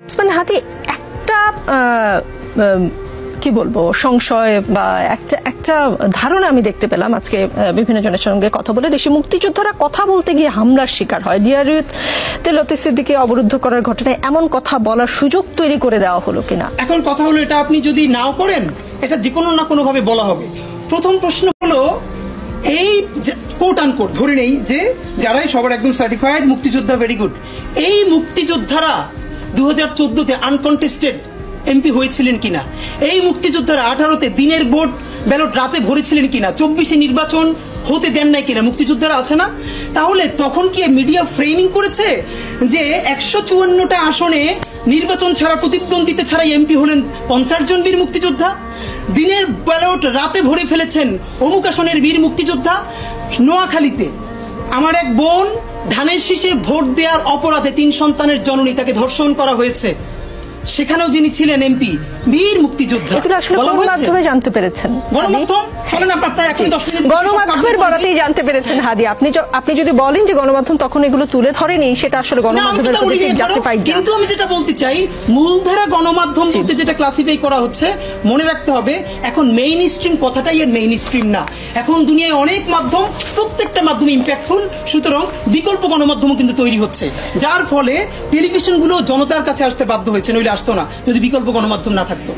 হাতে একটা কি বলবো সংশয় বা একটা ধারণা আমি দেখতে পেলাম আজকে বিভিন্ন জনের সঙ্গে কথা বলে। দেশে মুক্তিযোদ্ধারা কথা বলতে গিয়ে হামলার শিকার হয়। ডিআরইউতে লতিফ সিদ্দিকীকে অবরুদ্ধ করার ঘটনায় এমন কথা বলার সুযোগ তৈরি করে দেওয়া হলো কিনা? এখন কথা হলো, এটা আপনি যদি নাও করেন, এটা যে কোনো না কোনো ভাবে বলা হবে। প্রথম প্রশ্ন হলো, এই কোট আনকোট ধরে নেই যে যারাই সবার একদম সার্টিফাইড মুক্তিযোদ্ধা, ভেরি গুড, এই মুক্তিযোদ্ধারা 2014-তে আনকন্টেস্টেড এমপি হয়েছিলেন কিনা, এই মুক্তিযোদ্ধারা 18-তে দিনের ভোট ব্যালট রাতে ভরেছিলেন কিনা, 24-এ নির্বাচন হতে দেন নাই কিনা, মুক্তিযোদ্ধারা আছে না? তাহলে তখন কি মিডিয়া ফ্রেমিং করেছে যে 154টা আসনে নির্বাচন ছাড়া, প্রতিদ্বন্দ্বিতা ছাড়া এমপি হলেন 50 জন বীর মুক্তিযোদ্ধা, দিনের ব্যালট রাতে ভরে ফেলেছেন অমুক আসনের বীর মুক্তিযোদ্ধা। নোয়াখালীতে আমার এক বোন ধানের শীষে ভোট দেওয়ার অপরাধে 3 সন্তানের জননী, তাকে ধর্ষণ করা হয়েছে, সেখানেও যিনি ছিলেন এমপি, বীর মুক্তিযোদ্ধা। এগুলো আসলে গণমাধ্যমে জানতে পেরেছেন? গণমাধ্যমের বরাতেই জানতে পেরেছেন হাদি। আপনি যদি বলেন যে গণমাধ্যম তখন এগুলো তুলে ধরেনি, সেটা আসলে গণমাধ্যমের জাস্টিফাইড। কিন্তু আমি যেটা বলতে চাই, মূলধারা গণমাধ্যম বলতে যেটা ক্লাসিফাই করা হচ্ছে, মনে রাখতে হবে এখন মেইন স্ট্রিম কথাটাই এর মেইন স্ট্রিম না। এখন দুনিয়ায় অনেক মাধ্যম, প্রত্যেকটা মাধ্যম ইম্প্যাক্টফুল, সুতরাং বিকল্প গণমাধ্যমও কিন্তু তৈরি হচ্ছে, যার ফলে টেলিভিশনগুলো জনতার কাছে আসতে বাধ্য হয়েছে, নইলে আসতো না যদি বিকল্প গণমাধ্যম না থাকতো।